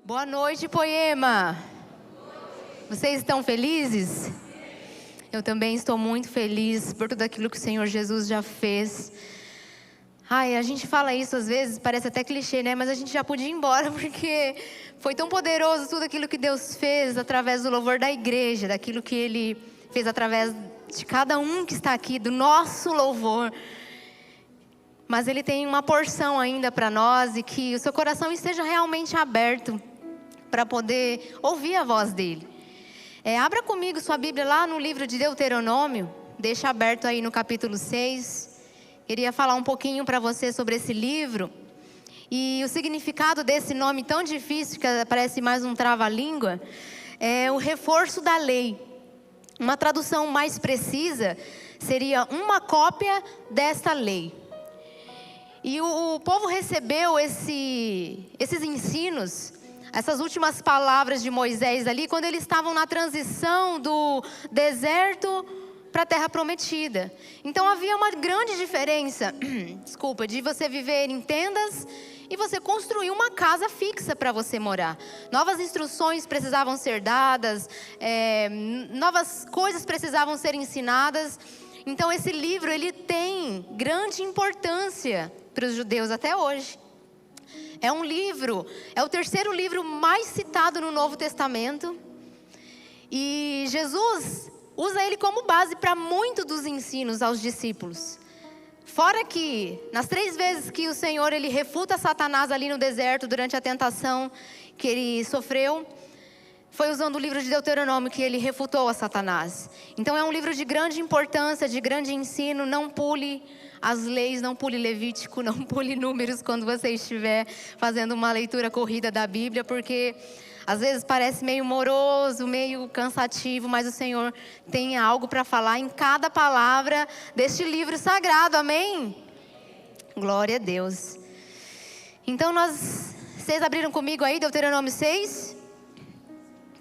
Boa noite, Poema. Vocês estão felizes? Eu também estou muito feliz por tudo aquilo que o Senhor Jesus já fez. Ai, a gente fala isso às vezes, parece até clichê, né? Mas a gente já podia ir embora porque foi tão poderoso tudo aquilo que Deus fez através do louvor da igreja, daquilo que Ele fez através de cada um que está aqui, do nosso louvor. Mas Ele tem uma porção ainda para nós e que o seu coração esteja realmente aberto para poder ouvir a voz dEle. Abra comigo sua Bíblia lá no livro de Deuteronômio, deixa aberto aí no capítulo 6. Queria falar um pouquinho para você sobre esse livro e o significado desse nome tão difícil, que parece mais um trava-língua, é o reforço da lei. Uma tradução mais precisa seria uma cópia desta lei. E o povo recebeu esses ensinos, essas últimas palavras de Moisés ali, quando eles estavam na transição do deserto para a terra prometida. Então havia uma grande diferença, de você viver em tendas e você construir uma casa fixa para você morar. Novas instruções precisavam ser dadas, novas coisas precisavam ser ensinadas. Então esse livro, ele tem grande importância para os judeus até hoje. É um livro, é o terceiro livro mais citado no Novo Testamento. E Jesus usa ele como base para muitos dos ensinos aos discípulos. Fora que, nas 3 vezes que o Senhor ele refuta Satanás ali no deserto, durante a tentação que ele sofreu, foi usando o livro de Deuteronômio que ele refutou a Satanás. Então é um livro de grande importância, de grande ensino. Não pule as leis, não pule Levítico, não pule Números quando você estiver fazendo uma leitura corrida da Bíblia, porque às vezes parece meio moroso, meio cansativo, mas o Senhor tem algo para falar em cada palavra deste livro sagrado, amém? Glória a Deus. Então vocês abriram comigo aí Deuteronômio 6?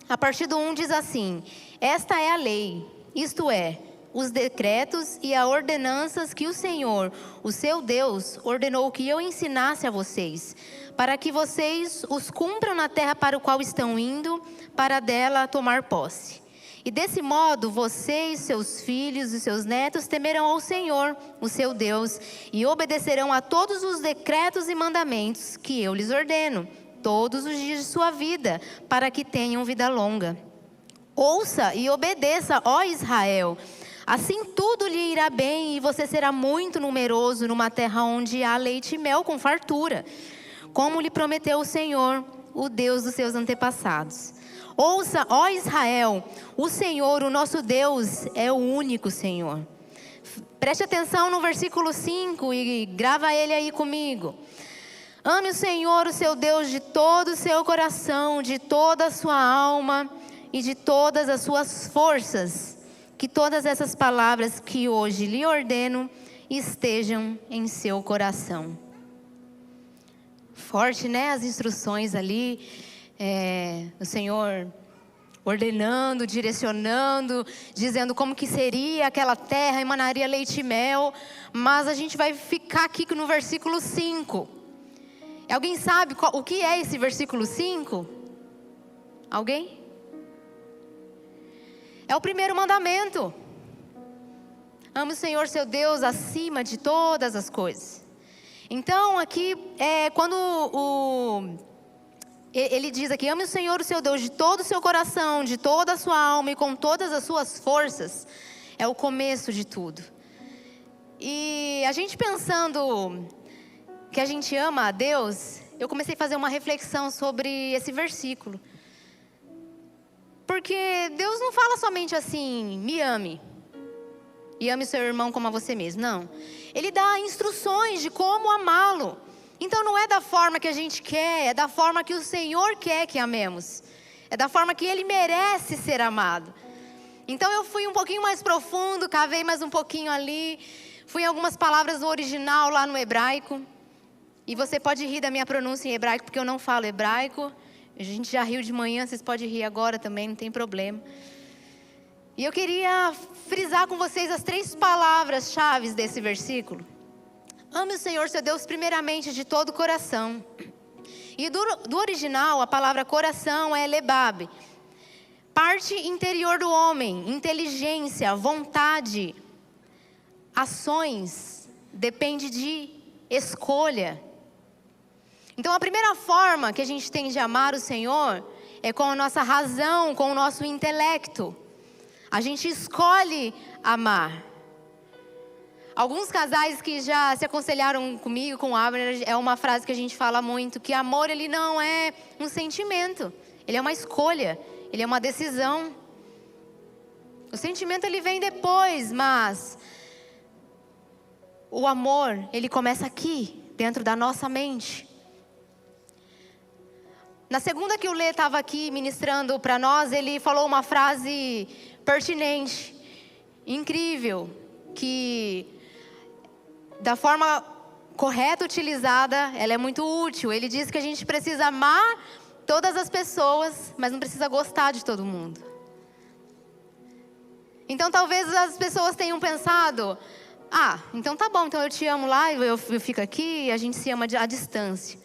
A partir do 1 diz assim: esta é a lei, isto é, os decretos e as ordenanças que o Senhor, o seu Deus, ordenou que eu ensinasse a vocês, para que vocês os cumpram na terra para o qual estão indo, para dela tomar posse. E desse modo, vocês, seus filhos e seus netos temerão ao Senhor, o seu Deus, e obedecerão a todos os decretos e mandamentos que eu lhes ordeno, todos os dias de sua vida, para que tenham vida longa. Ouça e obedeça, ó Israel. Assim tudo lhe irá bem e você será muito numeroso numa terra onde há leite e mel com fartura, como lhe prometeu o Senhor, o Deus dos seus antepassados. Ouça, ó Israel, o Senhor, o nosso Deus, é o único Senhor. Preste atenção no versículo 5 e grava ele aí comigo. Ame o Senhor, o seu Deus, de todo o seu coração, de toda a sua alma e de todas as suas forças. Que todas essas palavras que hoje lhe ordeno estejam em seu coração. Forte, né? As instruções ali, o Senhor ordenando, direcionando, dizendo como que seria aquela terra, emanaria leite e mel. Mas a gente vai ficar aqui no versículo 5. Alguém sabe o que é esse versículo 5? Alguém? É o primeiro mandamento. Ame o Senhor seu Deus acima de todas as coisas. Então aqui quando ele diz aqui: ame o Senhor o seu Deus de todo o seu coração, de toda a sua alma e com todas as suas forças. É o começo de tudo. E a gente pensando que a gente ama a Deus, eu comecei a fazer uma reflexão sobre esse versículo. Porque Deus não fala somente assim: me ame e ame seu irmão como a você mesmo. Não. Ele dá instruções de como amá-lo. Então não é da forma que a gente quer, é da forma que o Senhor quer que amemos. É da forma que Ele merece ser amado. Então eu fui um pouquinho mais profundo, cavei mais um pouquinho ali. Fui em algumas palavras no original lá no hebraico. E você pode rir da minha pronúncia em hebraico, porque eu não falo hebraico. A gente já riu de manhã, vocês podem rir agora também, não tem problema. E eu queria frisar com vocês as 3 palavras-chave desse versículo. Ame o Senhor seu Deus primeiramente de todo o coração. E do original, a palavra coração é lebab. Parte interior do homem, inteligência, vontade, ações, depende de escolha. Então a primeira forma que a gente tem de amar o Senhor é com a nossa razão, com o nosso intelecto. A gente escolhe amar. Alguns casais que já se aconselharam comigo, com o Abner, é uma frase que a gente fala muito, que amor ele não é um sentimento, ele é uma escolha, ele é uma decisão. O sentimento ele vem depois, mas o amor ele começa aqui, dentro da nossa mente. Na segunda que o Lê estava aqui ministrando para nós, ele falou uma frase pertinente, incrível, que da forma correta utilizada, ela é muito útil. Ele diz que a gente precisa amar todas as pessoas, mas não precisa gostar de todo mundo. Então talvez as pessoas tenham pensado, então tá bom, então eu te amo lá, eu fico aqui, a gente se ama à distância.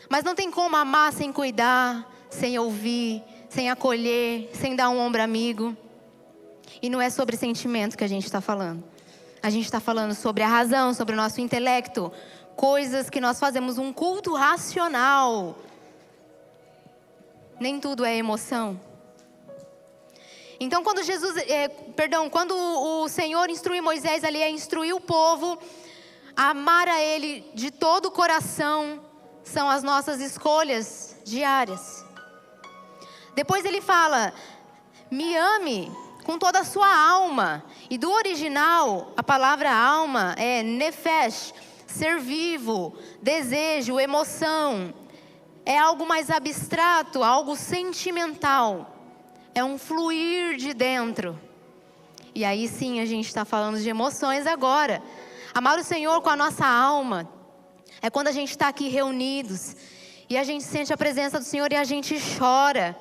Mas não tem como amar sem cuidar, sem ouvir, sem acolher, sem dar um ombro amigo. E não é sobre sentimento que a gente está falando. A gente está falando sobre a razão, sobre o nosso intelecto. Coisas que nós fazemos um culto racional. Nem tudo é emoção. Então quando quando o Senhor instrui Moisés ali a instruir o povo a amar a Ele de todo o coração, são as nossas escolhas diárias. Depois ele fala, me ame com toda a sua alma. E do original, a palavra alma é nefesh, ser vivo, desejo, emoção. É algo mais abstrato, algo sentimental. É um fluir de dentro. E aí sim a gente está falando de emoções agora. Amar o Senhor com a nossa alma é quando a gente está aqui reunidos e a gente sente a presença do Senhor e a gente chora.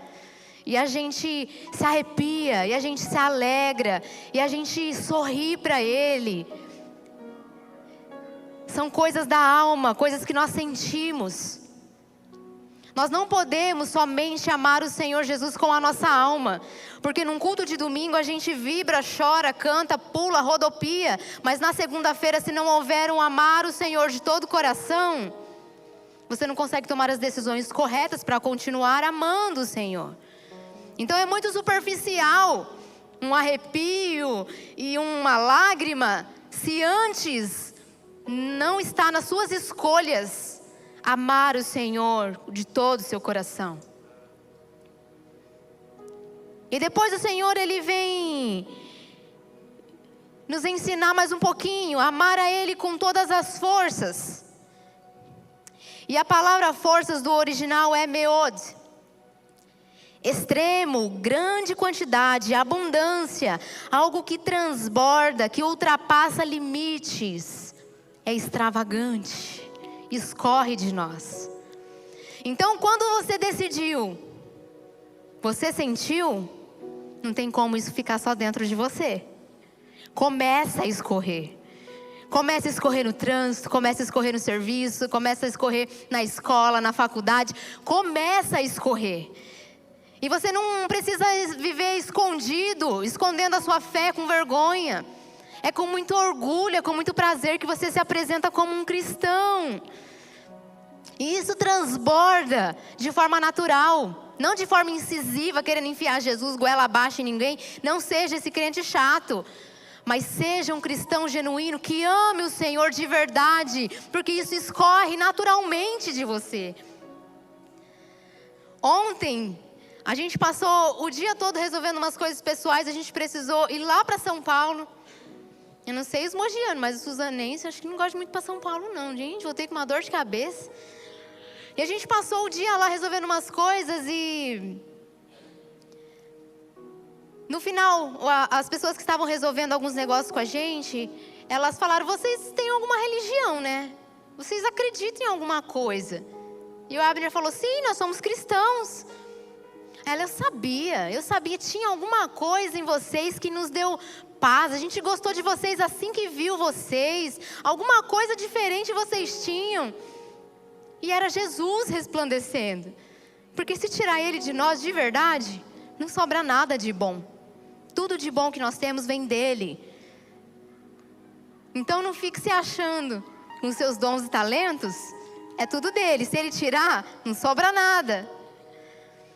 E a gente se arrepia, e a gente se alegra, e a gente sorri para Ele. São coisas da alma, coisas que nós sentimos. Nós não podemos somente amar o Senhor Jesus com a nossa alma, porque num culto de domingo a gente vibra, chora, canta, pula, rodopia, mas na segunda-feira, se não houver um amar o Senhor de todo o coração, você não consegue tomar as decisões corretas para continuar amando o Senhor. Então é muito superficial um arrepio e uma lágrima, se antes não está nas suas escolhas amar o Senhor de todo o seu coração. E depois o Senhor ele vem nos ensinar mais um pouquinho, amar a Ele com todas as forças. E a palavra forças do original é meod. Extremo, grande quantidade, abundância, algo que transborda, que ultrapassa limites, é extravagante, escorre de nós. Então quando você decidiu, você sentiu, não tem como isso ficar só dentro de você. Começa a escorrer. Começa a escorrer no trânsito, começa a escorrer no serviço, começa a escorrer na escola, na faculdade, começa a escorrer. E você não precisa viver escondido, escondendo a sua fé com vergonha. É com muito orgulho, é com muito prazer que você se apresenta como um cristão. E isso transborda de forma natural, não de forma incisiva, querendo enfiar Jesus goela abaixo em ninguém. Não seja esse crente chato, mas seja um cristão genuíno que ame o Senhor de verdade, porque isso escorre naturalmente de você. Ontem a gente passou o dia todo resolvendo umas coisas pessoais. A gente precisou ir lá para São Paulo. Eu não sei os mogianos, mas os suzanenses acho que não gostam muito para São Paulo não, gente. Voltei com uma dor de cabeça. E a gente passou o dia lá resolvendo umas coisas e no final, as pessoas que estavam resolvendo alguns negócios com a gente, elas falaram, vocês têm alguma religião, né? Vocês acreditam em alguma coisa? E o Abner falou, sim, nós somos cristãos. Ela, eu sabia, tinha alguma coisa em vocês que nos deu paz. A gente gostou de vocês assim que viu vocês. Alguma coisa diferente vocês tinham. E era Jesus resplandecendo. Porque se tirar Ele de nós de verdade, não sobra nada de bom. Tudo de bom que nós temos vem dEle. Então não fique se achando com seus dons e talentos, é tudo dEle. Se Ele tirar, não sobra nada.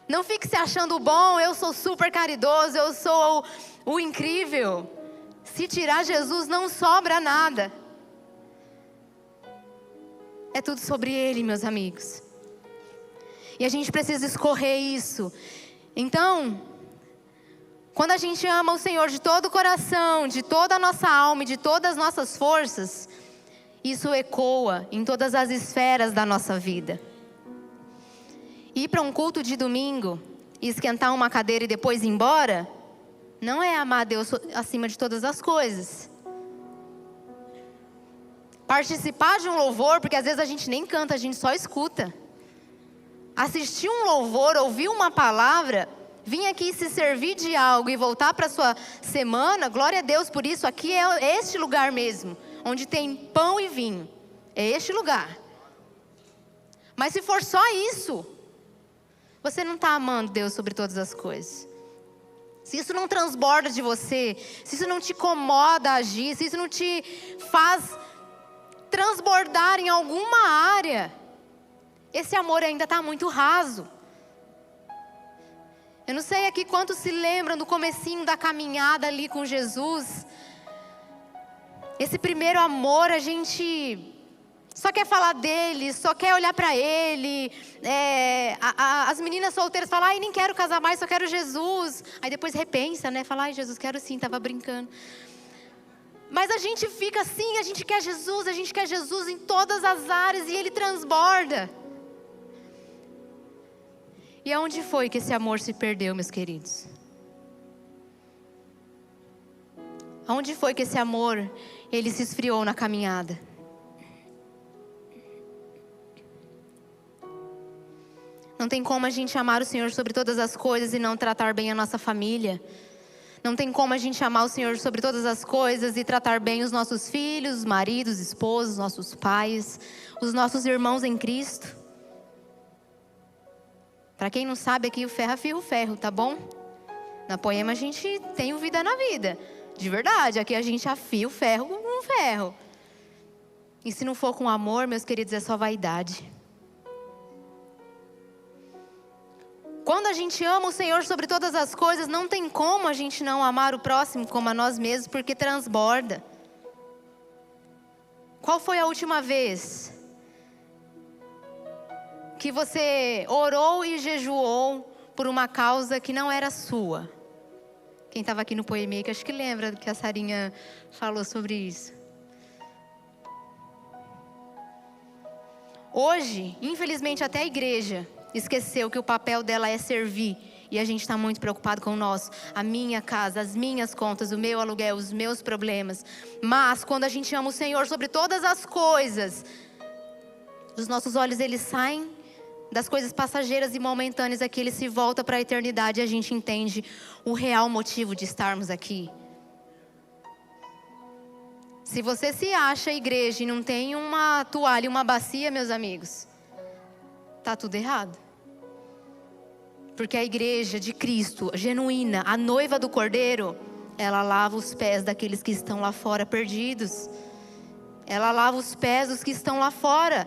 Não fique se achando bom, eu sou super caridoso, eu sou o incrível. Se tirar Jesus, não sobra nada. É tudo sobre Ele, meus amigos. E a gente precisa escorrer isso. Então, quando a gente ama o Senhor de todo o coração, de toda a nossa alma e de todas as nossas forças, isso ecoa em todas as esferas da nossa vida. Ir para um culto de domingo e esquentar uma cadeira e depois ir embora, não é amar Deus acima de todas as coisas. Participar de um louvor, porque às vezes a gente nem canta, a gente só escuta. Assistir um louvor, ouvir uma palavra, vir aqui se servir de algo e voltar para a sua semana, glória a Deus por isso. Aqui é este lugar mesmo, onde tem pão e vinho. É este lugar. Mas se for só isso, você não está amando Deus sobre todas as coisas. Se isso não transborda de você, se isso não te incomoda a agir, se isso não te faz transbordar em alguma área, esse amor ainda está muito raso. Eu não sei aqui quantos se lembram do comecinho da caminhada ali com Jesus. Esse primeiro amor, a gente só quer falar dele, só quer olhar para ele. As meninas solteiras falam, ai, nem quero casar mais, só quero Jesus. Aí depois repensa, né? Fala, ai, Jesus, quero sim, estava brincando. Mas a gente fica assim, a gente quer Jesus em todas as áreas e Ele transborda. E aonde foi que esse amor se perdeu, meus queridos? Aonde foi que esse amor, ele se esfriou na caminhada? Não tem como a gente amar o Senhor sobre todas as coisas e não tratar bem a nossa família. Não tem como a gente amar o Senhor sobre todas as coisas e tratar bem os nossos filhos, maridos, esposos, nossos pais, os nossos irmãos em Cristo. Para quem não sabe, aqui o ferro afia o ferro, tá bom? Na Poema a gente tem o vida na vida. De verdade, aqui a gente afia o ferro com um ferro. E se não for com amor, meus queridos, é só vaidade. Quando a gente ama o Senhor sobre todas as coisas, não tem como a gente não amar o próximo como a nós mesmos, porque transborda. Qual foi a última vez que você orou e jejuou por uma causa que não era sua? Quem estava aqui no Poemei, que acho que lembra que a Sarinha falou sobre isso. Hoje, infelizmente, até a igreja esqueceu que o papel dela é servir. E a gente está muito preocupado com o nosso. A minha casa, as minhas contas, o meu aluguel, os meus problemas. Mas quando a gente ama o Senhor sobre todas as coisas, os nossos olhos, eles saem das coisas passageiras e momentâneas aqui. Ele se volta para a eternidade e a gente entende o real motivo de estarmos aqui. Se você se acha igreja e não tem uma toalha e uma bacia, meus amigos, está tudo errado. Porque a igreja de Cristo, genuína, a noiva do Cordeiro, ela lava os pés daqueles que estão lá fora perdidos. Ela lava os pés dos que estão lá fora.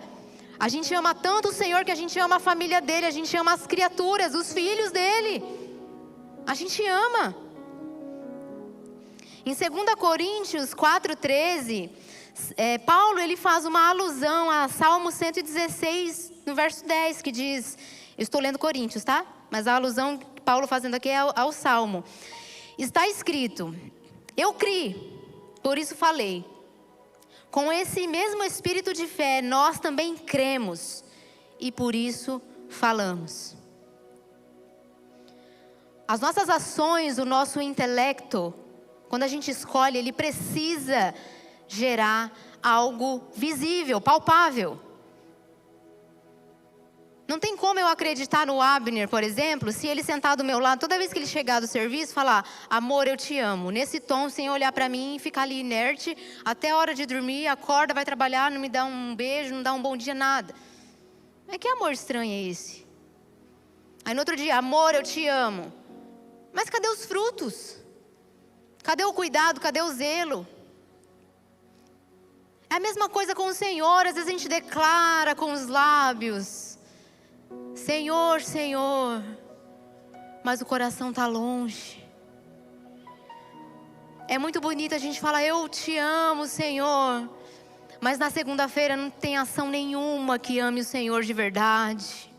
A gente ama tanto o Senhor que a gente ama a família dele, a gente ama as criaturas, os filhos dele. A gente ama. Em 2 Coríntios 4,13, Paulo ele faz uma alusão a Salmo 116, no verso 10, que diz, eu estou lendo Coríntios, tá? Mas a alusão que Paulo fazendo aqui é ao Salmo. Está escrito, eu criei, por isso falei. Com esse mesmo espírito de fé, nós também cremos e por isso falamos. As nossas ações, o nosso intelecto, quando a gente escolhe, ele precisa gerar algo visível, palpável. Não tem como eu acreditar no Abner, por exemplo, se ele sentar do meu lado, toda vez que ele chegar do serviço, falar, amor, eu te amo. Nesse tom, sem olhar para mim, ficar ali inerte, até a hora de dormir, acorda, vai trabalhar, não me dá um beijo, não dá um bom dia, nada. Mas que amor estranho é esse? Aí no outro dia, amor, eu te amo. Mas cadê os frutos? Cadê o cuidado? Cadê o zelo? É a mesma coisa com o Senhor. Às vezes a gente declara com os lábios: Senhor, Senhor. Mas o coração está longe. É muito bonito a gente falar: eu te amo, Senhor. Mas na segunda-feira não tem ação nenhuma que ame o Senhor de verdade.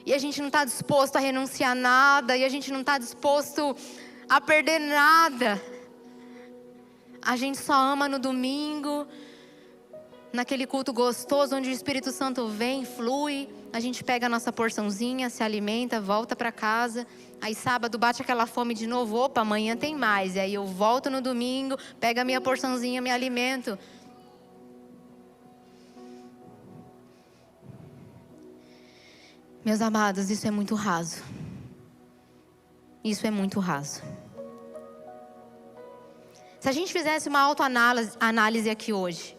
E a gente não está disposto a renunciar nada. E a gente não está disposto a perder nada. A gente só ama no domingo, naquele culto gostoso, onde o Espírito Santo vem, flui. A gente pega a nossa porçãozinha, se alimenta, volta para casa. Aí sábado bate aquela fome de novo. Opa, amanhã tem mais. E aí eu volto no domingo, pego a minha porçãozinha, me alimento. Meus amados, isso é muito raso. Isso é muito raso. Se a gente fizesse uma autoanálise aqui hoje,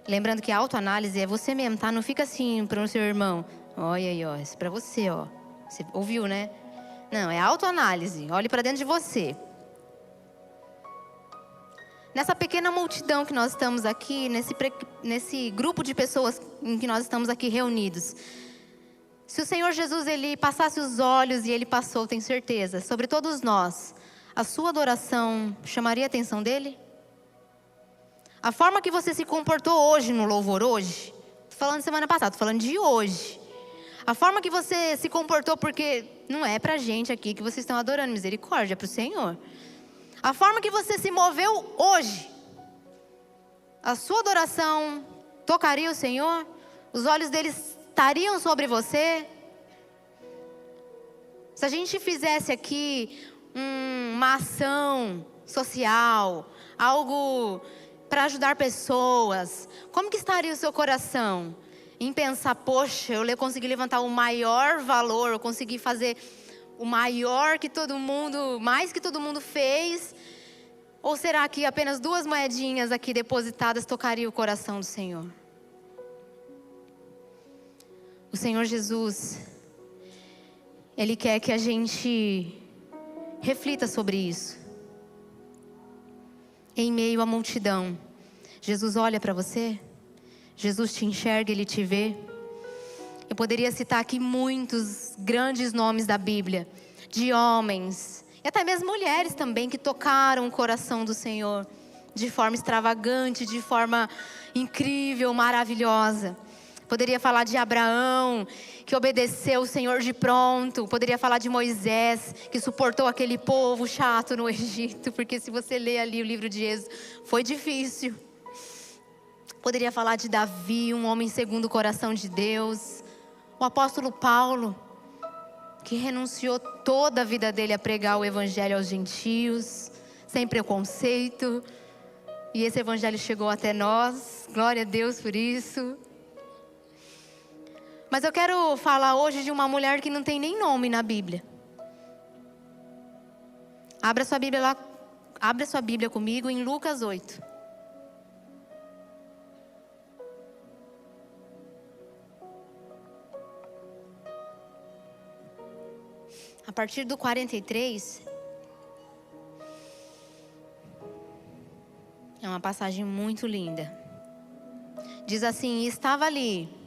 lembrando que a autoanálise é você mesmo, tá? Não fica assim para o seu irmão. Olha aí, ó, isso é para você, ó. Você ouviu, né? Não, é autoanálise. Olhe para dentro de você. Nessa pequena multidão que nós estamos aqui, nesse grupo de pessoas em que nós estamos aqui reunidos, se o Senhor Jesus, Ele passasse os olhos, e Ele passou, tenho certeza, sobre todos nós, a sua adoração chamaria a atenção dEle? A forma que você se comportou hoje no louvor, hoje, estou falando semana passada, estou falando de hoje. A forma que você se comportou, porque não é para a gente aqui que vocês estão adorando, misericórdia, é para o Senhor. A forma que você se moveu hoje, a sua adoração tocaria o Senhor? Os olhos dele estariam sobre você? Se a gente fizesse aqui uma ação social, algo para ajudar pessoas, como que estaria o seu coração? Em pensar, poxa, eu consegui levantar o maior valor, eu consegui fazer o maior que todo mundo, mais que todo mundo fez? Ou será que apenas 2 moedinhas aqui depositadas tocaria o coração do Senhor? O Senhor Jesus, Ele quer que a gente reflita sobre isso. Em meio à multidão, Jesus olha para você, Jesus te enxerga, Ele te vê. Eu poderia citar aqui muitos grandes nomes da Bíblia, de homens, e até mesmo mulheres também, que tocaram o coração do Senhor, de forma extravagante, de forma incrível, maravilhosa. Poderia falar de Abraão, que obedeceu o Senhor de pronto. Poderia falar de Moisés, que suportou aquele povo chato no Egito. Porque se você ler ali o livro de Êxodo, foi difícil. Poderia falar de Davi, um homem segundo o coração de Deus. O apóstolo Paulo, que renunciou toda a vida dele a pregar o evangelho aos gentios, sem preconceito. E esse evangelho chegou até nós. Glória a Deus por isso. Mas eu quero falar hoje de uma mulher que não tem nem nome na Bíblia. Abra sua Bíblia lá, abra sua Bíblia comigo em Lucas 8. A partir do 43, é uma passagem muito linda. Diz assim: estava ali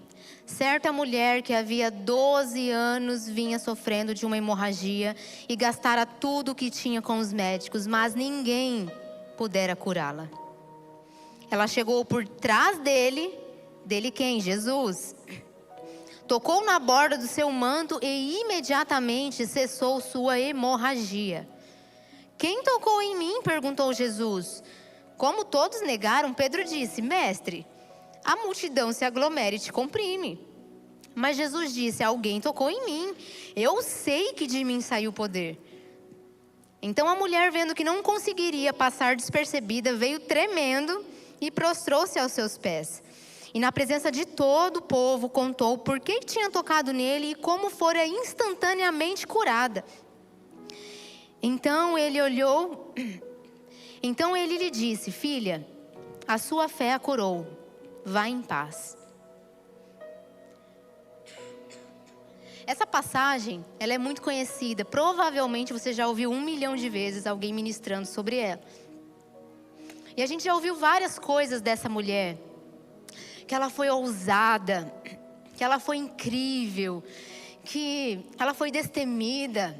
certa mulher que havia 12 anos vinha sofrendo de uma hemorragia e gastara tudo o que tinha com os médicos, mas ninguém pudera curá-la. Ela chegou por trás dele quem? Jesus. Tocou na borda do seu manto e imediatamente cessou sua hemorragia. Quem tocou em mim? Perguntou Jesus. Como todos negaram, Pedro disse: mestre, a multidão se aglomera e te comprime. Mas Jesus disse: alguém tocou em mim. Eu sei que de mim saiu o poder. Então a mulher, vendo que não conseguiria passar despercebida, veio tremendo e prostrou-se aos seus pés. E na presença de todo o povo contou por que tinha tocado nele e como fora instantaneamente curada. Então ele lhe disse: filha, a sua fé a curou. Vá em paz. Essa passagem, ela é muito conhecida. Provavelmente você já ouviu 1 milhão de vezes alguém ministrando sobre ela. E a gente já ouviu várias coisas dessa mulher. Que ela foi ousada, que ela foi incrível, que ela foi destemida,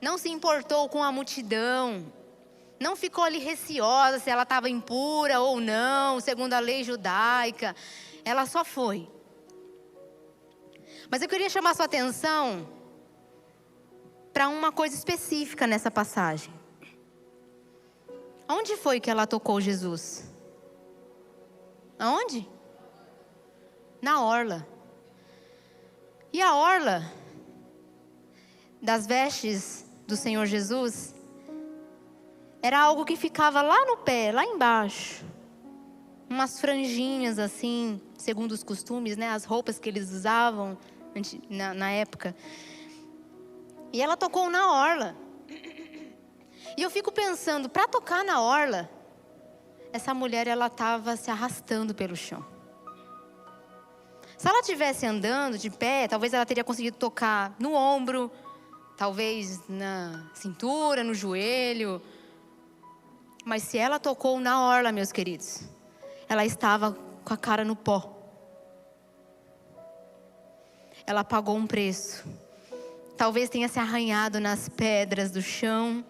não se importou com a multidão, não ficou ali receosa se ela estava impura ou não, segundo a lei judaica. Ela só foi. Mas eu queria chamar sua atenção para uma coisa específica nessa passagem. Onde foi que ela tocou Jesus? Aonde? Na orla. E a orla das vestes do Senhor Jesus era algo que ficava lá no pé, lá embaixo. Umas franjinhas assim, segundo os costumes, né? As roupas que eles usavam na época. E ela tocou na orla. E eu fico pensando, para tocar na orla, essa mulher, ela estava se arrastando pelo chão. Se ela estivesse andando de pé, talvez ela teria conseguido tocar no ombro, talvez na cintura, no joelho. Mas se ela tocou na orla, meus queridos, ela estava com a cara no pó. Ela pagou um preço. Talvez tenha se arranhado nas pedras do chão.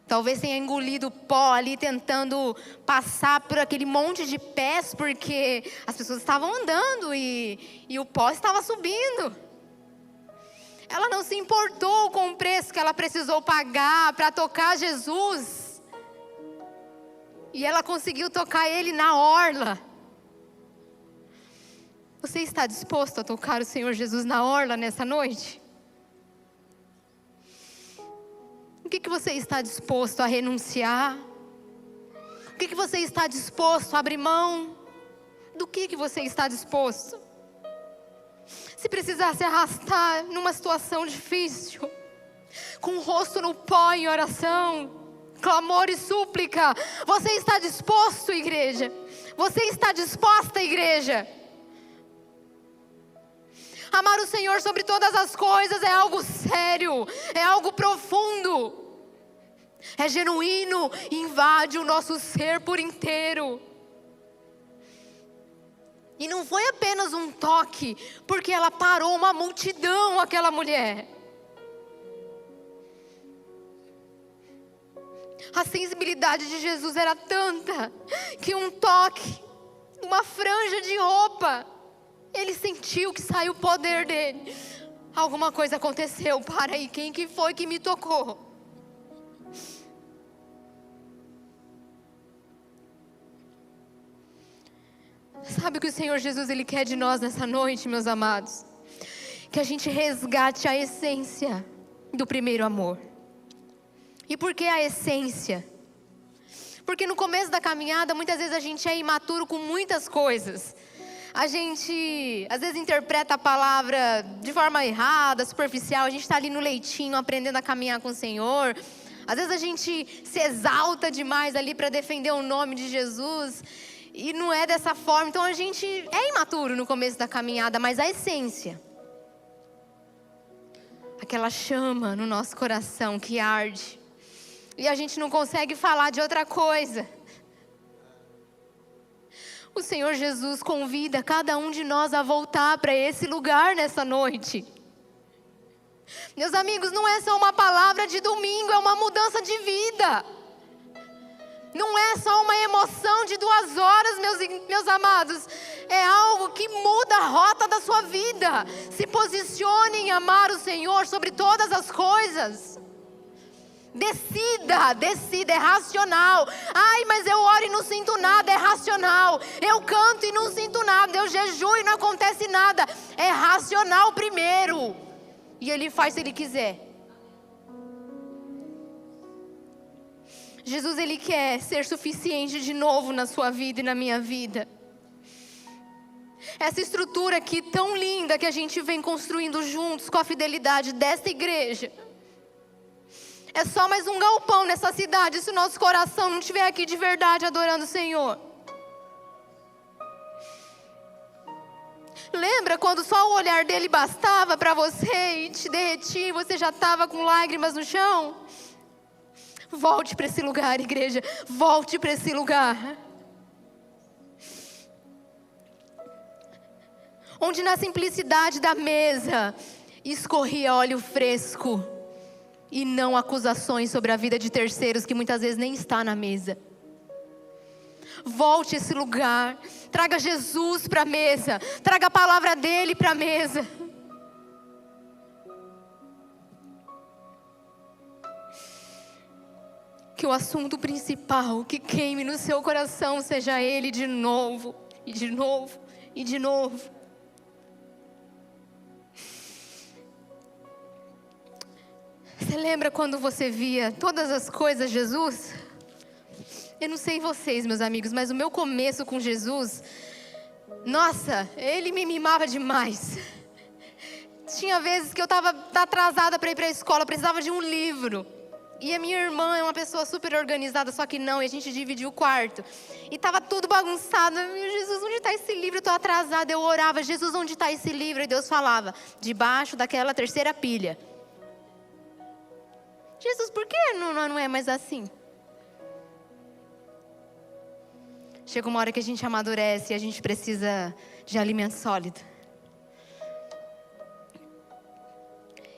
Talvez tenha engolido pó ali, tentando passar por aquele monte de pés, porque as pessoas estavam andando e o pó estava subindo. Ela não se importou com o preço que ela precisou pagar para tocar Jesus. E ela conseguiu tocar ele na orla. Você está disposto a tocar o Senhor Jesus na orla nessa noite? O que você está disposto a renunciar? O que você está disposto a abrir mão? Do que você está disposto? Se precisar se arrastar numa situação difícil, com o rosto no pó em oração, clamor e súplica, você está disposto, igreja? Você está disposta, igreja? Amar o Senhor sobre todas as coisas é algo sério, é algo profundo, é genuíno, invade o nosso ser por inteiro. E não foi apenas um toque, porque ela parou uma multidão, aquela mulher. A sensibilidade de Jesus era tanta, que um toque, uma franja de roupa, ele sentiu que saiu o poder dele. Alguma coisa aconteceu, para aí, quem que foi que me tocou? Sabe o que o Senhor Jesus, Ele quer de nós nessa noite, meus amados? Que a gente resgate a essência do primeiro amor. E por que a essência? Porque no começo da caminhada, muitas vezes a gente é imaturo com muitas coisas. A gente, às vezes, interpreta a palavra de forma errada, superficial. A gente está ali no leitinho, aprendendo a caminhar com o Senhor. Às vezes a gente se exalta demais ali para defender o nome de Jesus. E não é dessa forma. Então a gente é imaturo no começo da caminhada, mas a essência, aquela chama no nosso coração que arde, e a gente não consegue falar de outra coisa. O Senhor Jesus convida cada um de nós a voltar para esse lugar nessa noite. Meus amigos, não é só uma palavra de domingo, é uma mudança de vida. Não é só uma emoção de 2 horas, meus amados. É algo que muda a rota da sua vida. Se posicione em amar o Senhor sobre todas as coisas. Decida, é racional. Ai, mas eu oro e não sinto nada, é racional. Eu canto e não sinto nada, eu jejuo e não acontece nada. É racional primeiro. E Ele faz se Ele quiser. Jesus, Ele quer ser suficiente de novo na sua vida e na minha vida. Essa estrutura aqui tão linda que a gente vem construindo juntos com a fidelidade dessa igreja, é só mais um galpão nessa cidade se o nosso coração não estiver aqui de verdade adorando o Senhor. Lembra quando só o olhar dele bastava para você e te derretia e você já estava com lágrimas no chão? Volte para esse lugar, igreja. Volte para esse lugar. Onde na simplicidade da mesa escorria óleo fresco e não acusações sobre a vida de terceiros que muitas vezes nem está na mesa. Volte a esse lugar. Traga Jesus para a mesa. Traga a palavra dele para a mesa. Que o assunto principal que queime no seu coração seja ele de novo, e de novo, e de novo. Você lembra quando você via todas as coisas Jesus? Eu não sei vocês, meus amigos, mas o meu começo com Jesus, nossa, ele me mimava demais. Tinha vezes que eu estava atrasada para ir para a escola, precisava de um livro. E a minha irmã é uma pessoa super organizada, só que não, e a gente dividiu o quarto. E estava tudo bagunçado. Jesus, onde está esse livro? Eu estou atrasada. Eu orava, Jesus, onde está esse livro? E Deus falava, debaixo daquela terceira pilha. Jesus, por que não é mais assim? Chega uma hora que a gente amadurece e a gente precisa de alimento sólido.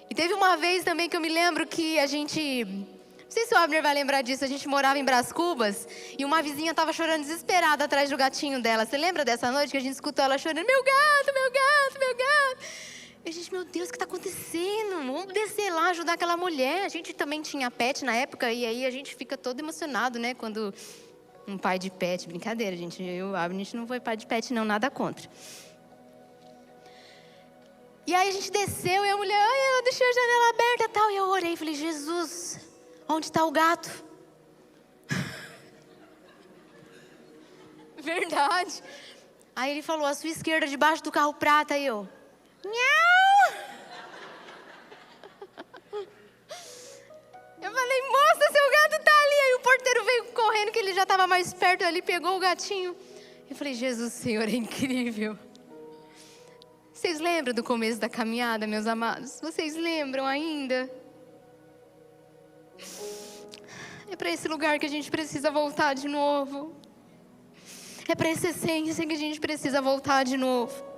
E teve uma vez também que eu me lembro que a gente... Não sei se o Abner vai lembrar disso. A gente morava em Brás Cubas e uma vizinha estava chorando desesperada atrás do gatinho dela. Você lembra dessa noite que a gente escutou ela chorando? Meu gato, meu gato, meu gato. E a gente, meu Deus, o que está acontecendo? Vamos descer lá, ajudar aquela mulher. A gente também tinha pet na época e aí a gente fica todo emocionado, né? Quando um pai de pet, brincadeira, gente. Eu e o Abner, a gente não foi pai de pet não, nada contra. E aí a gente desceu e a mulher, ela deixou a janela aberta e tal. E eu orei e falei, Jesus, onde está o gato? Verdade. Aí ele falou, à sua esquerda, debaixo do carro prata. E eu, Nhau! Eu falei, moça, seu gato tá ali. Aí o porteiro veio correndo, que ele já estava mais perto. Ele pegou o gatinho. Eu falei, Jesus, Senhor, é incrível. Vocês lembram do começo da caminhada, meus amados? Vocês lembram ainda? É para esse lugar que a gente precisa voltar de novo. É para essa essência que a gente precisa voltar de novo.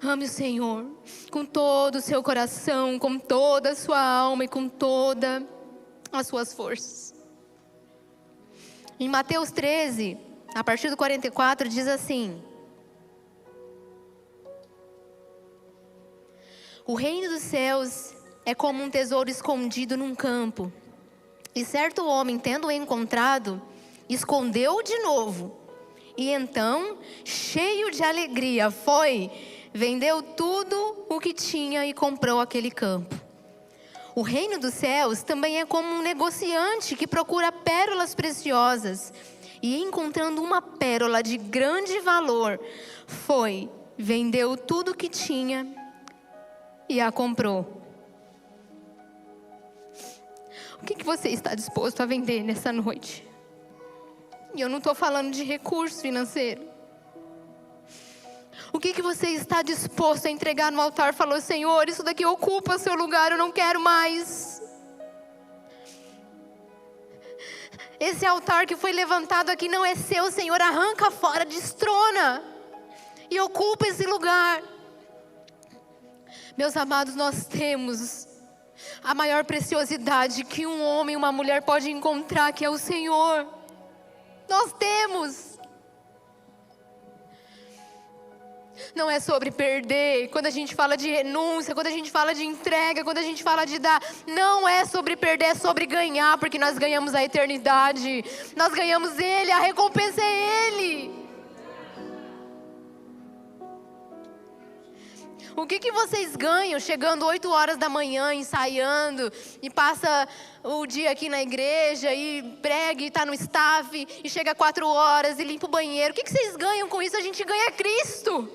Ame o Senhor com todo o seu coração, com toda a sua alma e com todas as suas forças. Em Mateus 13, a partir do 44, diz assim: o reino dos céus é como um tesouro escondido num campo. E certo homem, tendo-o encontrado, escondeu-o de novo. E então, cheio de alegria, foi, vendeu tudo o que tinha e comprou aquele campo. O reino dos céus também é como um negociante que procura pérolas preciosas. E encontrando uma pérola de grande valor, foi, vendeu tudo o que tinha e a comprou. O que você está disposto a vender nessa noite? E eu não estou falando de recurso financeiro. O que você está disposto a entregar no altar? Falou, Senhor, isso daqui ocupa o seu lugar, eu não quero mais. Esse altar que foi levantado aqui não é seu, Senhor, arranca fora, destrona e ocupa esse lugar. Meus amados, nós temos a maior preciosidade que um homem e uma mulher pode encontrar, que é o Senhor. Nós temos. Não é sobre perder. Quando a gente fala de renúncia, quando a gente fala de entrega, quando a gente fala de dar, não é sobre perder, é sobre ganhar, porque nós ganhamos a eternidade. Nós ganhamos Ele, a recompensa é Ele. O que vocês ganham chegando 8 horas da manhã, ensaiando, e passa o dia aqui na igreja, e prega, e está no staff, e chega 4 horas e limpa o banheiro? O que vocês ganham com isso? A gente ganha Cristo.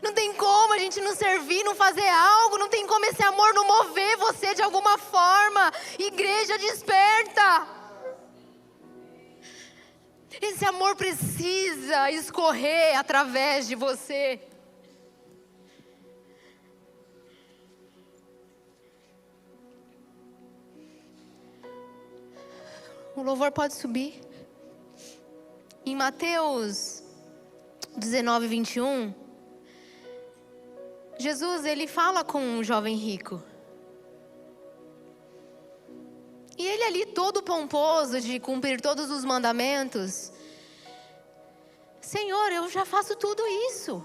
Não tem como a gente não servir, não fazer algo, não tem como esse amor não mover você de alguma forma. Igreja, desperta. Esse amor precisa escorrer através de você. O louvor pode subir. Em Mateus 19, 21, Jesus, ele fala com um jovem rico. E ele ali todo pomposo de cumprir todos os mandamentos. Senhor, eu já faço tudo isso.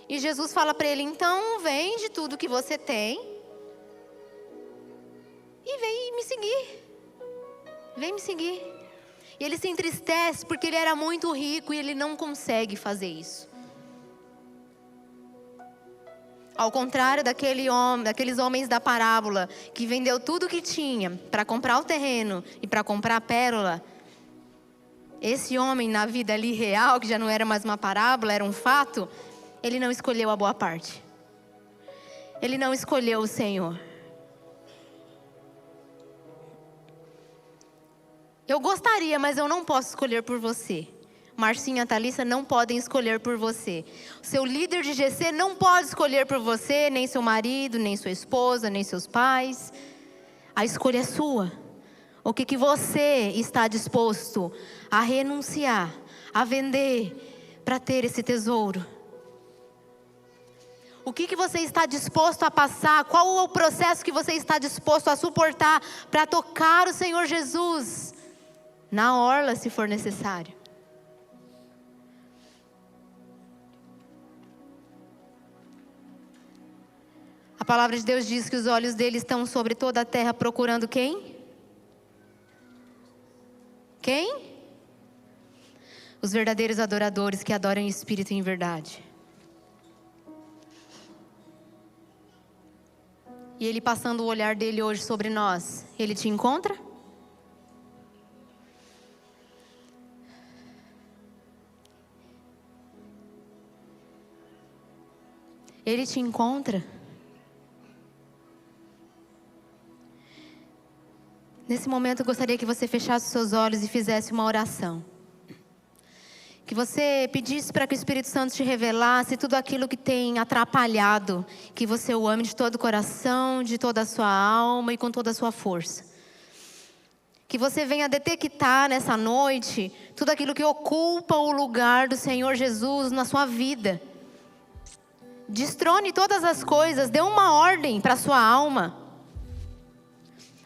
E Jesus fala para ele, então vende tudo que você tem e vem me seguir. Vem me seguir. E ele se entristece porque ele era muito rico e ele não consegue fazer isso. Ao contrário daqueles homens da parábola que vendeu tudo que tinha para comprar o terreno e para comprar a pérola. Esse homem na vida ali real, que já não era mais uma parábola, era um fato, ele não escolheu a boa parte. Ele não escolheu o Senhor. Eu gostaria, mas eu não posso escolher por você. Marcinha e Thalissa não podem escolher por você. Seu líder de GC não pode escolher por você, nem seu marido, nem sua esposa, nem seus pais. A escolha é sua. O que você está disposto a renunciar, a vender para ter esse tesouro? O que você está disposto a passar? Qual é o processo que você está disposto a suportar para tocar o Senhor Jesus na orla, se for necessário? A palavra de Deus diz que os olhos dele estão sobre toda a terra procurando quem? Quem? Os verdadeiros adoradores que adoram em espírito e em verdade. E ele passando o olhar dele hoje sobre nós, ele te encontra? Ele te encontra? Nesse momento eu gostaria que você fechasse os seus olhos e fizesse uma oração. Que você pedisse para que o Espírito Santo te revelasse tudo aquilo que tem atrapalhado, que você o ame de todo o coração, de toda a sua alma e com toda a sua força. Que você venha detectar nessa noite tudo aquilo que ocupa o lugar do Senhor Jesus na sua vida. Destrone todas as coisas, dê uma ordem para a sua alma.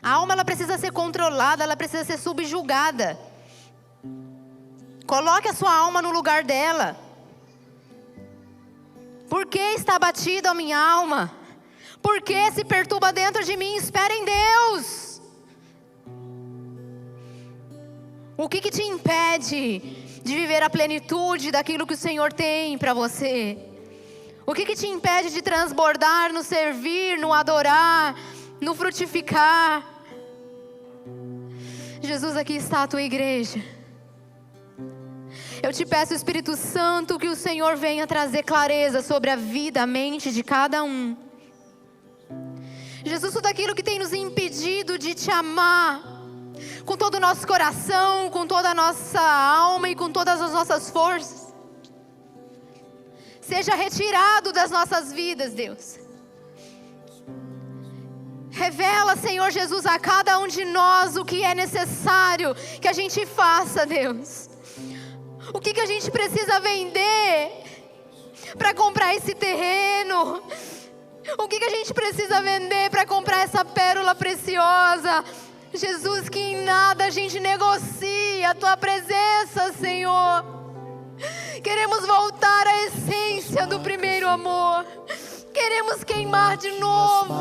A alma ela precisa ser controlada, ela precisa ser subjugada. Coloque a sua alma no lugar dela. Por que está abatida a minha alma? Por que se perturba dentro de mim? Espera em Deus. O que te impede de viver a plenitude daquilo que o Senhor tem para você? O que te impede de transbordar no servir, no adorar, no frutificar? Jesus, aqui está a tua igreja. Eu te peço, Espírito Santo, que o Senhor venha trazer clareza sobre a vida, a mente de cada um. Jesus, tudo aquilo que tem nos impedido de te amar, com todo o nosso coração, com toda a nossa alma e com todas as nossas forças, seja retirado das nossas vidas, Deus. Revela, Senhor Jesus, a cada um de nós o que é necessário que a gente faça, Deus. O que a gente precisa vender para comprar esse terreno? O que a gente precisa vender para comprar essa pérola preciosa? Jesus, que em nada a gente negocia a tua presença, Senhor. Queremos voltar à essência do primeiro amor. Queremos queimar de novo.